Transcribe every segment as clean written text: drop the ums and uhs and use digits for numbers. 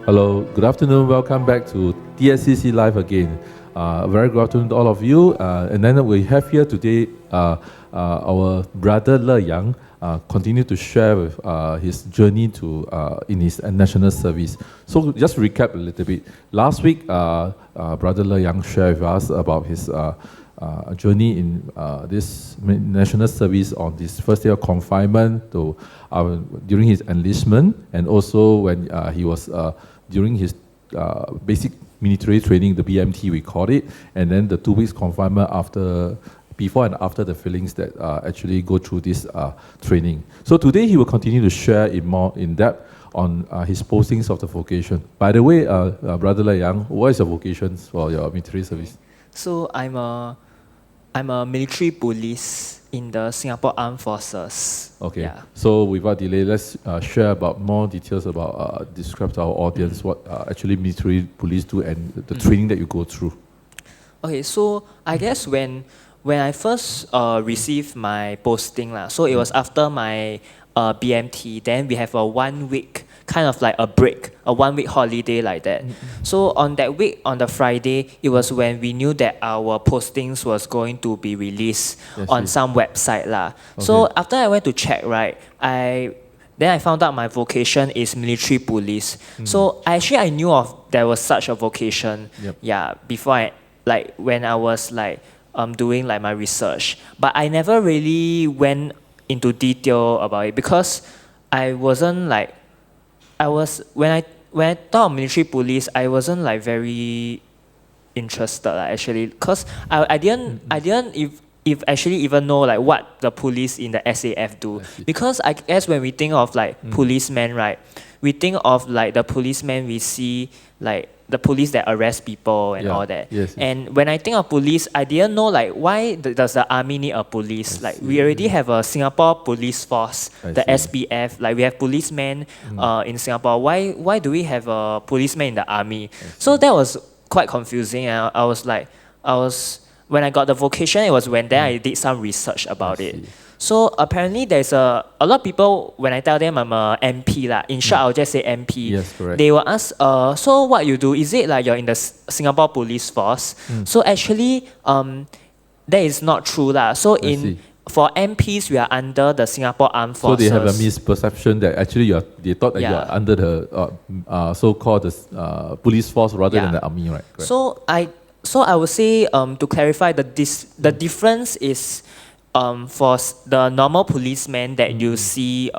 Hello, good afternoon. Welcome back to TSCC Live again. Very good afternoon to all of you. And then we have here today our brother Le Yang continue to share with his journey to in his national service. So just recap a little bit. Last week, brother Le Yang shared with us about his journey in this national service on this first day of confinement to during his enlistment, and also when he was during his basic military training, the BMT we called it, and then the 2 weeks confinement before and after the feelings that actually go through this training. So today he will continue to share in depth on his postings of the vocation. By the way, Brother Le Yang, what is your vocation for your military service? So I'm a military police in the Singapore Armed Forces. Okay. Yeah. So without delay, let's share about more details about describe to our audience what actually military police do and the training that you go through. Okay, so I guess when I first received my posting so it was after my BMT. Then we have a 1 week kind of like a break, a 1 week holiday like that. So on that week, on the Friday, it was when we knew that our postings was going to be released on some website Okay. So after I went to check, then I found out my vocation is military police. So I knew there was such a vocation. Before when I was doing my research, but I never really went into detail about it because I wasn't when I thought of military police, I wasn't very interested actually, because I didn't if actually even know what the police in the SAF do, because I guess when we think of policemen, we think of the policemen we see the police that arrest people and all that. And when I think of police, I didn't know why does the army need a police? We already have a Singapore police force, the SPF. We have policemen in Singapore. Why do we have a policeman in the army? So that was quite confusing. And I was when I got the vocation, it was when then I did some research about it. So apparently there's a lot of people, when I tell them I'm a MP, in short I'll just say MP. Yes, correct. They will ask, so what you do, is it you're in the Singapore Police Force? So actually, that is not true. So for MPs, we are under the Singapore Armed Forces. So they have a misperception that actually they thought that you are under the so-called police force rather than the army, right? Correct. So I would say, to clarify, the difference is for the normal policemen that you see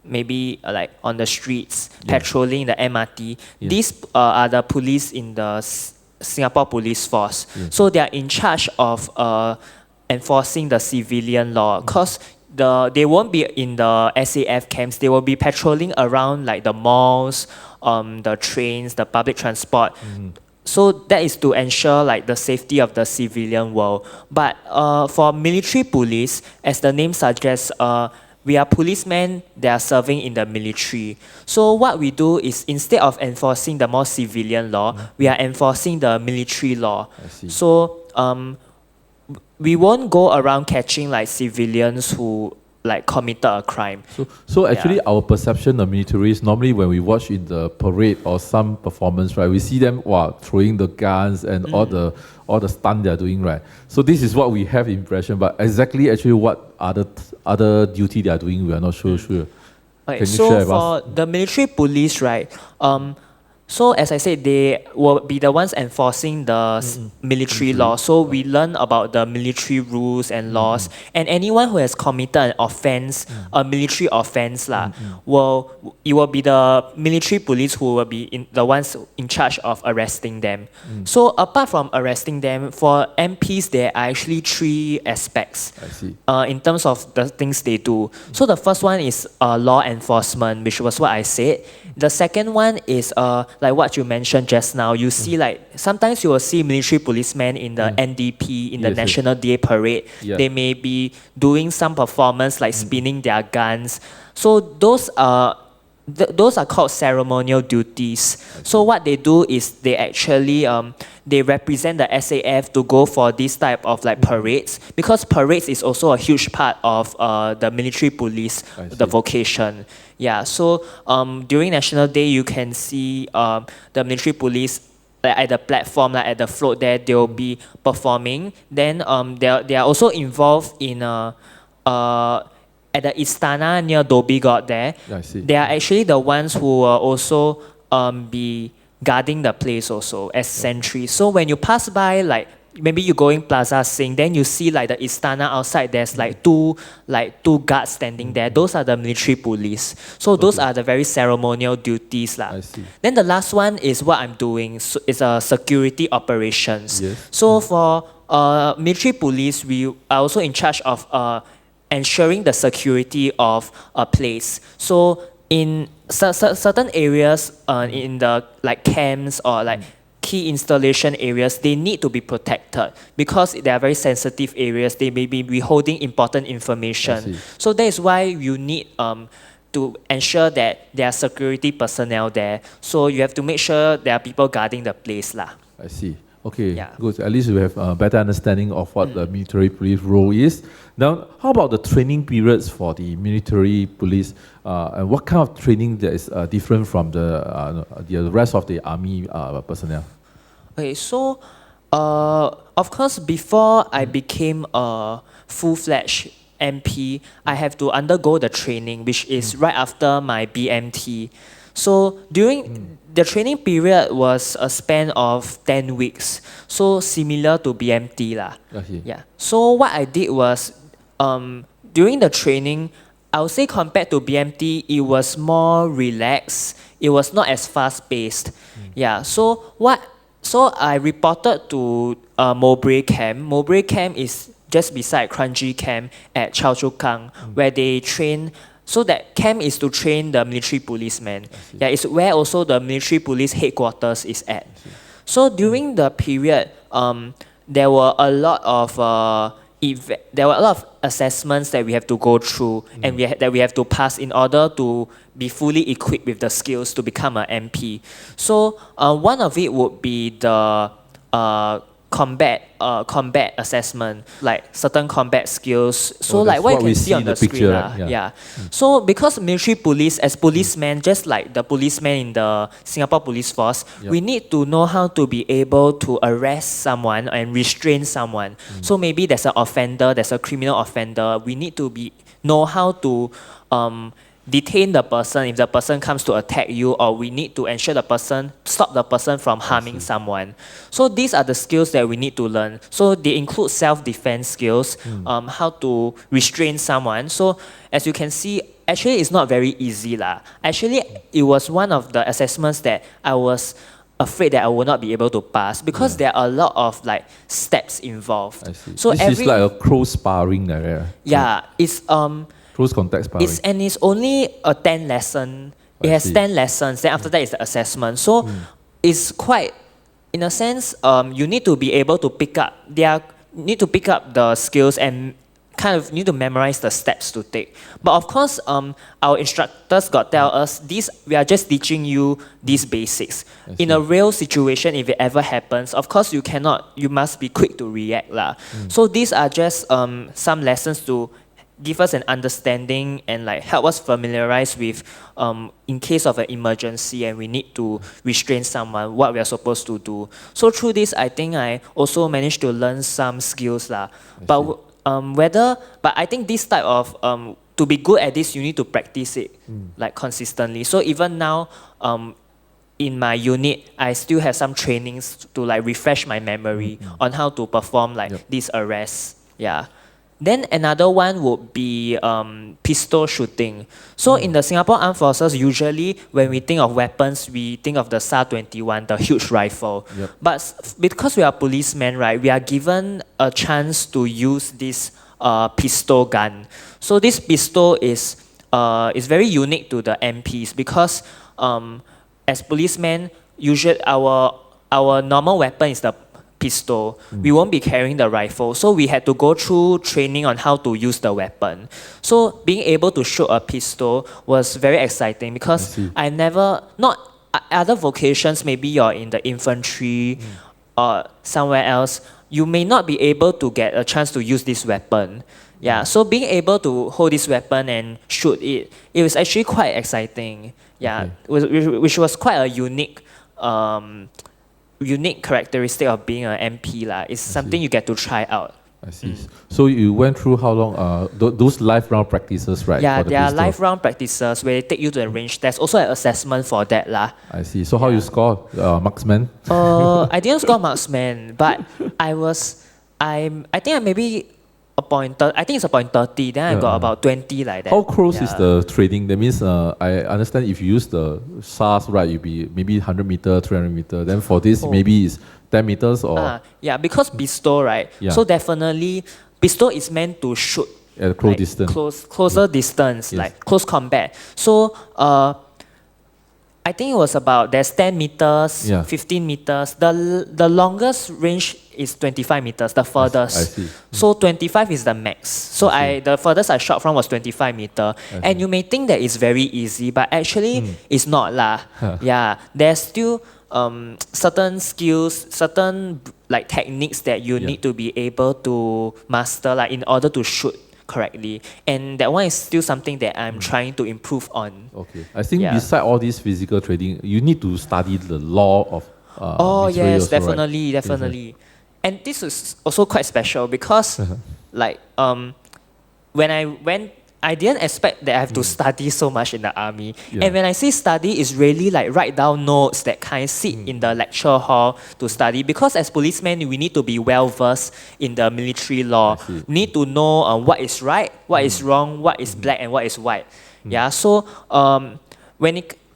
maybe on the streets, patrolling the MRT, these are the police in the Singapore Police Force. So they are in charge of enforcing the civilian law, because they won't be in the SAF camps. They will be patrolling around the malls, the trains, the public transport. So that is to ensure the safety of the civilian world. But for military police, as the name suggests, we are policemen that are serving in the military. So what we do is, instead of enforcing the more civilian law, we are enforcing the military law. So we won't go around catching civilians who committed a crime. So actually our perception of militaries, normally when we watch in the parade or some performance, we see them throwing the guns and all the stunt they're doing, So this is what we have impression, but exactly actually what other duty they are doing, we are not sure. Okay, Can you so share with for us? the military police, so as I said, they will be the ones enforcing the military law. So we learn about the military rules and laws. And anyone who has committed an offense, a military offense, it will be the military police who will be the ones in charge of arresting them. So apart from arresting them, for MPs, there are actually 3 aspects in terms of the things they do. So the first one is law enforcement, which was what I said. The second one is like what you mentioned just now. You see sometimes you will see military policemen in the NDP, in the National Day Parade. They may be doing some performance spinning their guns. So those are those are called ceremonial duties. So what they do is they actually they represent the SAF to go for this type of like parades, because parades is also a huge part of the military police, the vocation. Yeah. So during National Day, you can see the military police at the platform, like at the float there, they'll be performing. Then they are also involved in at the Istana near Dhoby Ghaut there. I see. They are actually the ones who will also be guarding the place also as sentries. So when you pass by, like maybe you going Plaza Sing, then you see like the Istana outside, there's like two guards standing there. Those are the military police. So those are the very ceremonial duties lah. I see. Then the last one is what I'm doing. So it's security operations. Yes. So for military police, we are also in charge of ensuring the security of a place. So in certain areas, in the like camps or like key installation areas, they need to be protected because they are very sensitive areas. They may be withholding important information. So that is why you need to ensure that there are security personnel there. So you have to make sure there are people guarding the place lah. I see. Okay, good. At least we have a better understanding of what the military police role is. Now, how about the training periods for the military police? And what kind of training that is different from the rest of the army personnel? Okay, so of course, before I became a full-fledged MP, I have to undergo the training, which is right after my BMT. So during the training period was a span of 10 weeks, so similar to BMT lah. Yeah. So what I did was, during the training, I would say compared to BMT, it was more relaxed. It was not as fast-paced. Yeah. So I reported to Mowbray Camp. Mowbray Camp is just beside Kranji Camp at Choa Chu Kang, where they train. So that camp is to train the military policemen. Yeah, it's where also the military police headquarters is at. So during the period, there were a lot of assessments that we have to go through and that we have to pass in order to be fully equipped with the skills to become an MP. So one of it would be the combat assessment, like certain combat skills. So like what you can see on the screen. Yeah. So because military police, as policemen, just like the policemen in the Singapore Police Force, we need to know how to be able to arrest someone and restrain someone. So maybe there's an offender, there's a criminal offender. We need to know how to detain the person if the person comes to attack you, or we need to ensure stop the person from harming someone. So these are the skills that we need to learn. So they include self-defense skills, how to restrain someone. So as you can see, actually it's not very easy lah. Actually, it was one of the assessments that I was afraid that I would not be able to pass because there are a lot of like steps involved. I see. So this is like a close sparring there. Yeah, it's close contact sparring. It's only a 10 lesson. It has 10 lessons. Then after that is the assessment. So it's quite, in a sense, you need to be able to pick up. Need to pick up the skills and kind of need to memorize the steps to take. But of course, our instructors got tell us we are just teaching you these basics. In a real situation, if it ever happens, of course you must be quick to react lah. So these are just some lessons to give us an understanding and like help us familiarize with in case of an emergency and we need to restrain someone, what we are supposed to do. So through this, I think I also managed to learn some skills lah. But I think this type of to be good at this, you need to practice it like consistently. So even now, in my unit, I still have some trainings to like refresh my memory on how to perform like these arrests. Yeah. Then another one would be pistol shooting. So in the Singapore Armed Forces, usually when we think of weapons, we think of the SAR-21, the huge rifle. But because we are policemen, right, we are given a chance to use this pistol gun. So this pistol is very unique to the MPs because as policemen, usually our normal weapon is the pistol. We won't be carrying the rifle. So we had to go through training on how to use the weapon. So being able to shoot a pistol was very exciting because I never, not other vocations, maybe you're in the infantry or somewhere else, you may not be able to get a chance to use this weapon. Yeah, so being able to hold this weapon and shoot it, it was actually quite exciting. Yeah, which was quite a unique characteristic of being an MP lah. It's something you get to try out. I see. So you went through how long? Those live round practices, right? Yeah, there are live round practices where they take you to the range. There's also an assessment for that lah. I see. So how you score, marksman? I didn't score marksman, but I think I maybe a point. I think it's a point 30. Then I got about 20 like that. How close is the training? That means I understand if you use the SARS, right, you'll be maybe 100 meter, 300 meter. Then for this, maybe it's 10 meters or? Yeah, because pistol, right? Yeah. So definitely, pistol is meant to shoot at a close distance. Closer distance, like close combat. So I think it was about, there's 10 meters, 15 meters. The longest range is 25 meters, the furthest. I see. So 25 is the max. So the furthest I shot from was 25 meter. And you may think that it's very easy, but actually it's not lah. Yeah, there's still certain skills, certain like techniques that you need to be able to master, like in order to shoot correctly, and that one is still something that I'm trying to improve on. Okay, I think beside all this physical training, you need to study the law of. Yes, also, definitely, right? definitely, and this is also quite special because, like, when I went, I didn't expect that I have to study so much in the army. And when I say study, it's really like write down notes, that kind, sit in the lecture hall to study. Because as policemen, we need to be well versed in the military law. We need to know what is right, what is wrong, what is black and what is white. Yeah, so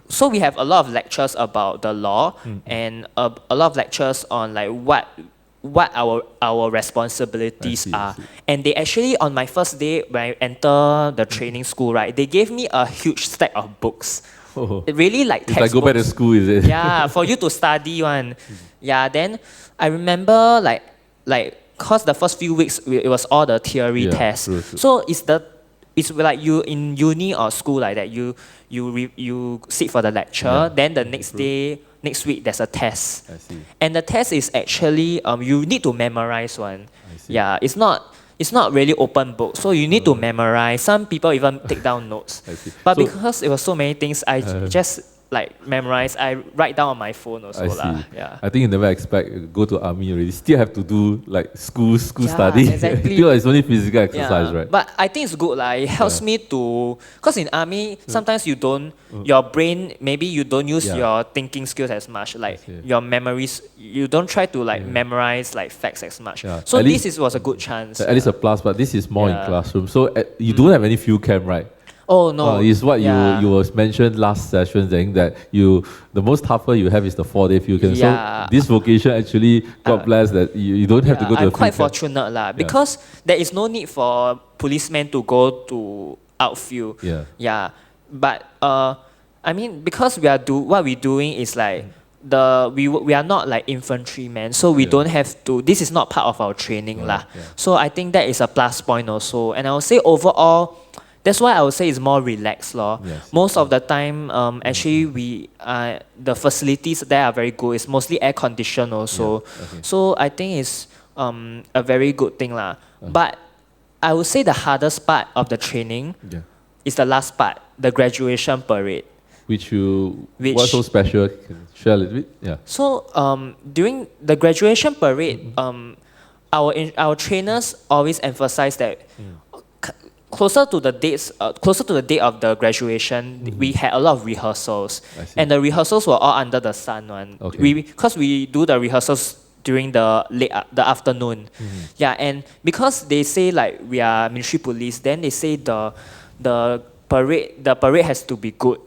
so we have a lot of lectures about the law and a lot of lectures on like what our responsibilities are. And they actually, on my first day when I enter the training school, right, they gave me a huge stack of books. It really like textbooks. It's like go back to school, is it? Yeah, for you to study one. Yeah, then I remember like cause the first few weeks it was all the theory tests. True. So it's like you in uni or school like that. You sit for the lecture. Then the next week there's a test. I see. And the test is actually you need to memorize one. Yeah, it's not really open book. So you need to memorize. Some people even take down notes. I see. But So- because it was so many things, I just like memorize. I write down on my phone also I see. lah. Yeah. I think you never expect go to army already. Still have to do like school study. Exactly. Still, it's only physical exercise, right? But I think it's good lah. It helps me to, because in army sometimes you don't, your brain, maybe you don't use your thinking skills as much. Like your memories, you don't try to like memorize like facts as much. Yeah. So At this least- was a good chance. At least a plus, but this is more in Yeah. classroom. So you don't have any field camp, right? Oh no. Is what Yeah. you was mentioned last session, saying that the most tougher you have is the 4-day field camp. Yeah. So this vocation actually, God bless that you don't have to go to I'm the quite field camp. fortunate lah, because there is no need for policemen to go to outfield. Yeah. But I mean, because what we're doing is like we are not like infantrymen, so we don't have to. This is not part of our training lah. So I think that is a plus point also. And I would say overall, that's why I would say it's more relaxed lor. Most of the time, actually the facilities there are very good. It's mostly air conditioned also. So I think it's a very good thing lah. But I would say the hardest part of the training is the last part, the graduation parade. What's so special? Can you share a little bit? Yeah. So during the graduation parade, our trainers always emphasize that closer to the date of the graduation, we had a lot of rehearsals, and the rehearsals were all under the sun one. Because we do the rehearsals during the afternoon. Yeah, and because they say like we are military police, then they say the parade has to be good,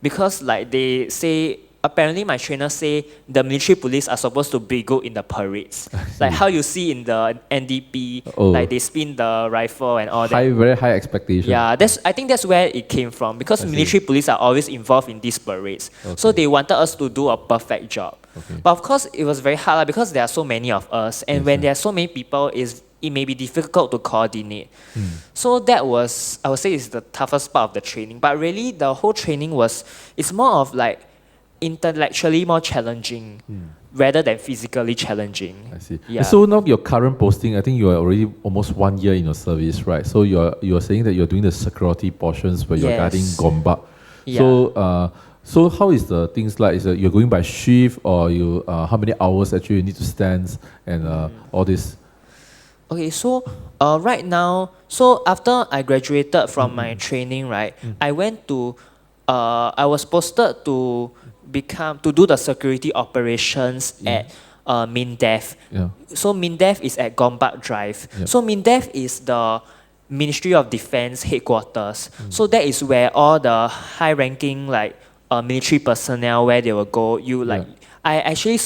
because like they say apparently my trainer say the military police are supposed to be good in the parades. Like how you see in the NDP, like they spin the rifle and all that. Very high expectation. Yeah, I think that's where it came from, because military police are always involved in these parades. So they wanted us to do a perfect job. But of course, it was very hard because there are so many of us, and when there are so many people, it may be difficult to coordinate. So that was, I would say, is the toughest part of the training. But really, the whole training it's more of like intellectually more challenging rather than physically challenging. I see. Yeah. So now your current posting, I think you are already almost 1 year in your service, right? So you're saying that you're doing the security portions where you're guarding Gombak. Yeah. So how is the things like? Is it you're going by shift, or you how many hours actually you need to stand and all this? Okay, so right now, so after I graduated from my training, right, I went to, I was posted to do the security operations at MINDEF. Yeah. So MINDEF is at Gombak Drive. Yep. So MINDEF is the Ministry of Defense headquarters. So that is where all the high-ranking military personnel, where they will go. I actually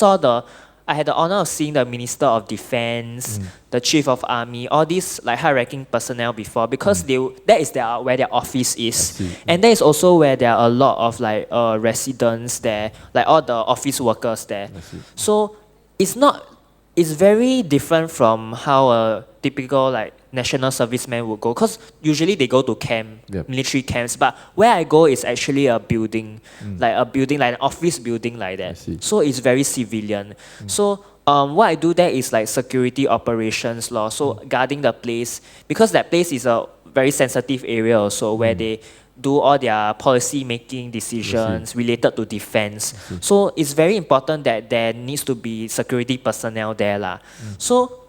I had the honor of seeing the Minister of Defense, the Chief of Army, all these high-ranking personnel before, because that is where their office is, and that is also where there are a lot of residents there, all the office workers there. So it's very different from how a typical national serviceman would go, because usually they go to camp, military camps, but where I go is actually a building, like an office building like that. So it's very civilian. So what I do there is security operations law, so guarding the place, because that place is a very sensitive area also, where they do all their policy making decisions related to defense. So it's very important that there needs to be security personnel there. So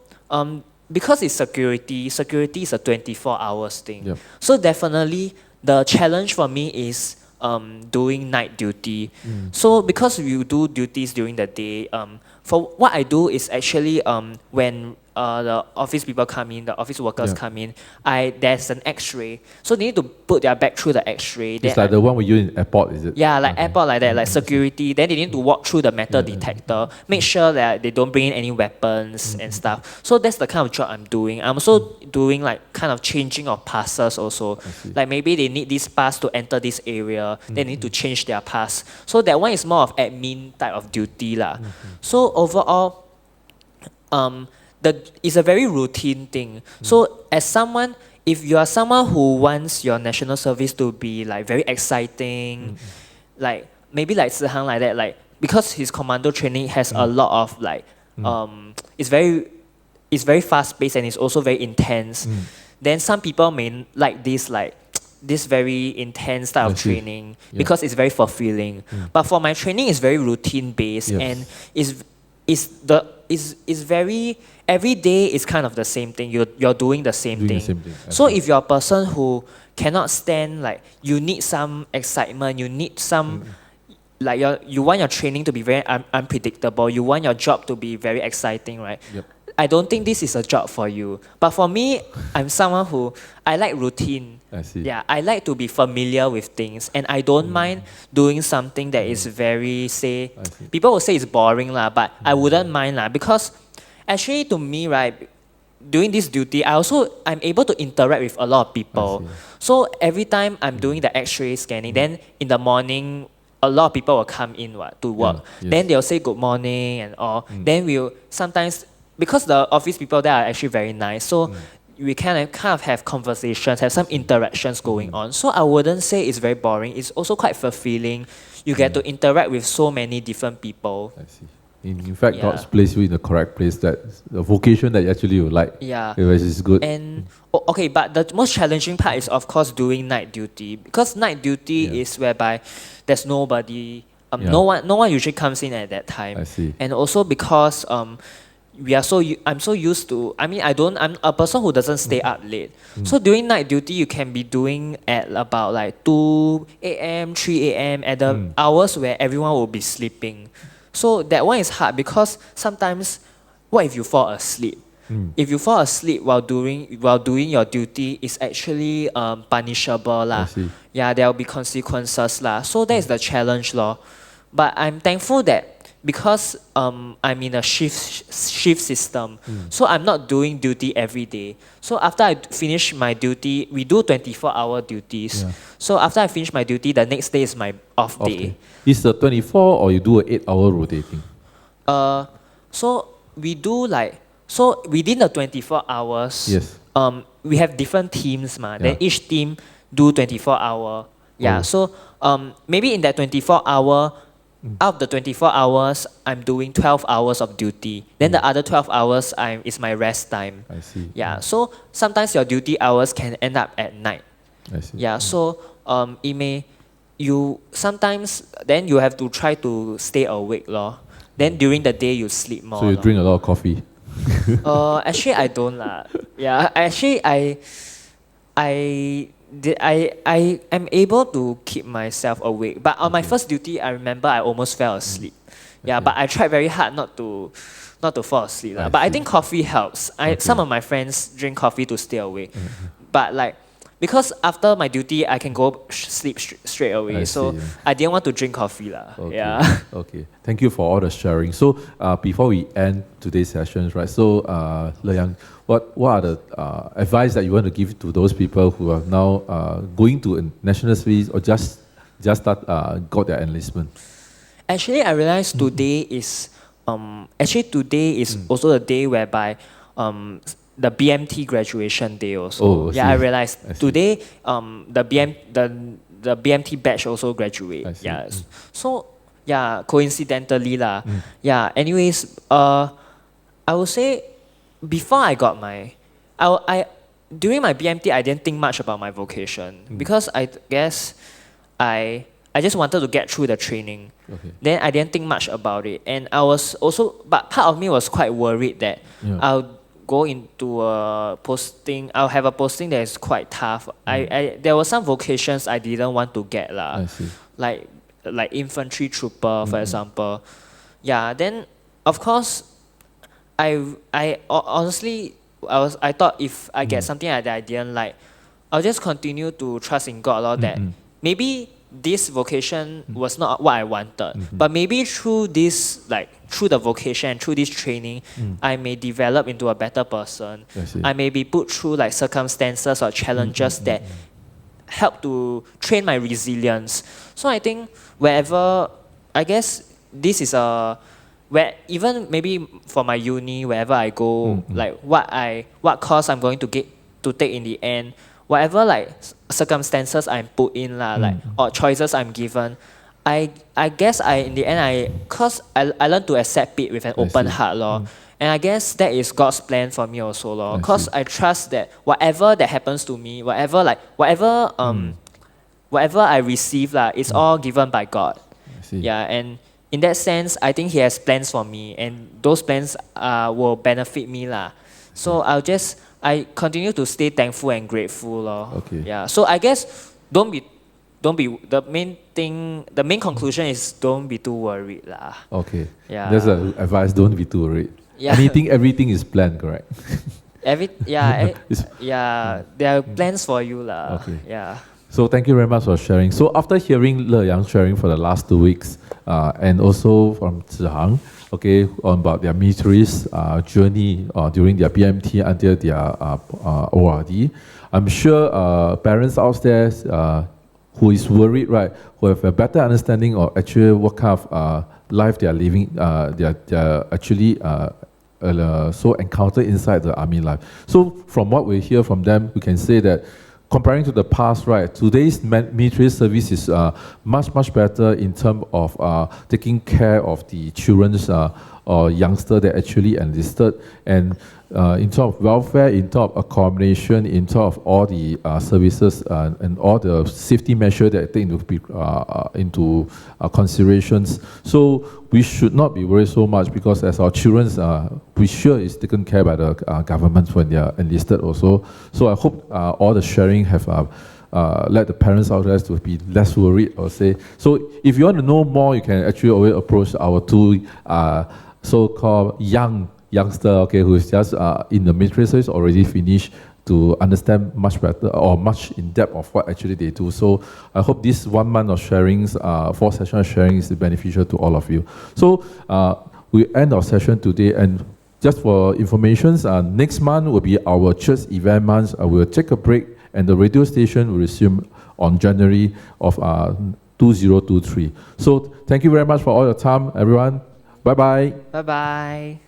because it's security is a 24 hours thing. So definitely the challenge for me is doing night duty. So because you do duties during the day, for what I do is actually when the office people come in, the office workers come in, there's an X-ray. So they need to put their back through the X-ray. It's like the one we use in airport, is it? Yeah, airport like that, like security. Then they need to walk through the metal detector, make sure that they don't bring in any weapons and stuff. So that's the kind of job I'm doing. I'm also doing kind of changing of passes also. Like maybe they need this pass to enter this area, they need to change their pass. So that one is more of admin type of duty lah. So overall, it's a very routine thing. So as someone, if you are someone who wants your national service to be very exciting, maybe Zihang like that, because his commando training has a lot of it's very fast paced and it's also very intense. Then some people may like this very intense type of training because it's very fulfilling. But for my training, it's very routine based and is very, every day is kind of the same thing. You're doing the same thing. So if you're a person who cannot stand, you need some excitement, you need some, you want your training to be very unpredictable, you want your job to be very exciting, right? I don't think this is a job for you. But for me, I'm someone who, I like routine. I see. Yeah, I like to be familiar with things, and I don't mind doing something that is very, people will say it's boring lah, but I wouldn't mind lah, because actually to me, right, doing this duty, I'm able to interact with a lot of people. So every time I'm doing the X-ray scanning, then in the morning, a lot of people will come in to work. Then they'll say good morning and all. Then we'll sometimes, because the office people there are actually very nice, so we kind of have conversations, have some interactions going on. So I wouldn't say it's very boring. It's also quite fulfilling. You get to interact with so many different people. I see. In fact, God's placed you in the correct place, that the vocation that actually you like. Yeah. Which is good. And okay, but the most challenging part is of course doing night duty, because night duty is whereby there's nobody. No one usually comes in at that time. I see. And also because I'm so used to, I'm a person who doesn't stay up late. So during night duty, you can be doing at about 2 a.m., 3 a.m. at the hours where everyone will be sleeping. So that one is hard, because sometimes, what if you fall asleep? If you fall asleep while doing your duty, it's actually punishable lah. Yeah, there will be consequences lah. So that is the challenge law. But I'm thankful that because I'm in a shift system, so I'm not doing duty every day. So after I finish my duty, we do 24-hour duties. Yeah. So after I finish my duty, the next day is my off day. Is the 24 or you do an 8-hour rotating? So we do so within the 24 hours, Yes. We have different teams, Then each team do 24-hour. Yeah. So maybe in that 24-hour, out of the 24 hours, I'm doing 12 hours of duty. Then the other 12 hours is my rest time. I see. Yeah. So sometimes your duty hours can end up at night. I see. Yeah. So sometimes then you have to try to stay awake, lor. Then during the day you sleep more. So you drink a lot of coffee? Actually I don't lah. Yeah. Actually I'm able to keep myself awake. But on my first duty, I remember I almost fell asleep. Yeah, but I tried very hard not to fall asleep. But I think coffee helps. Some of my friends drink coffee to stay awake. But because after my duty, I can go sleep straight away. I didn't want to drink coffee. Okay. Yeah. Okay. Thank you for all the sharing. So before we end today's sessions, right? So Le Yang, what are the advice that you want to give to those people who are now going to national service or just got their enlistment? Actually, I realized today is also the day whereby the BMT graduation day also. Oh, I realized today the BMT batch also graduate. Yeah. So coincidentally lah. Yeah. Anyways, I would say before I got during my BMT I didn't think much about my vocation because I guess I just wanted to get through the training. Okay. Then I didn't think much about it, and but part of me was quite worried that I'll go into I'll have a posting that is quite tough. There were some vocations I didn't want to get lah. I see. Like infantry trooper, for example. Yeah. Then of course, I honestly I thought if I get something that I didn't like, I'll just continue to trust in God, Lord, that maybe this vocation was not what I wanted, but maybe through this, through the vocation, through this training, I may develop into a better person. I may be put through circumstances or challenges that help to train my resilience. So I think I guess this is where even maybe for my uni, wherever I go, what course I'm going to take in the end, whatever circumstances I'm put in or choices I'm given, I guess in the end cause I learned to accept it with an open heart, lor. And I guess that is God's plan for me also, lor. Cause I trust that whatever that happens to me, whatever I receive, it's all given by God. Yeah, and in that sense, I think He has plans for me, and those plans will benefit me, lah. So I continue to stay thankful and grateful, lor. Okay. Yeah. So I guess don't be the main conclusion is don't be too worried, lah. Okay. Yeah. That's the advice. Don't be too worried. Yeah. Everything is planned, correct? There are plans for you, lah. Okay. Yeah. So thank you very much for sharing. So after hearing Le Yang sharing for the last 2 weeks, and also from Zihang, okay, about their military's journey during their BMT until their ORD, I'm sure parents out there who is worried, right, who have a better understanding of actually what kind of life they are living, they are actually so encountered inside the army life. So from what we hear from them, we can say that comparing to the past, right, today's military service is much better in terms of taking care of the children's or youngster that actually enlisted, and in terms of welfare, in terms of accommodation, in terms of all the services and all the safety measures that take into considerations. So we should not be worried so much, because as our children, we sure is taken care by the government when they are enlisted also. So I hope all the sharing have let the parents out there to be less worried, I would say. So if you want to know more, you can actually always approach our two so-called youngster, okay, who is just in the military service, already finished, to understand much better or much in depth of what actually they do. So I hope this 1 month of sharings, 4 sessions of sharing is beneficial to all of you. So we end our session today, and just for information, next month will be our church event month. We'll take a break, and the radio station will resume on January of 2023. So thank you very much for all your time, everyone. Bye-bye. Bye-bye.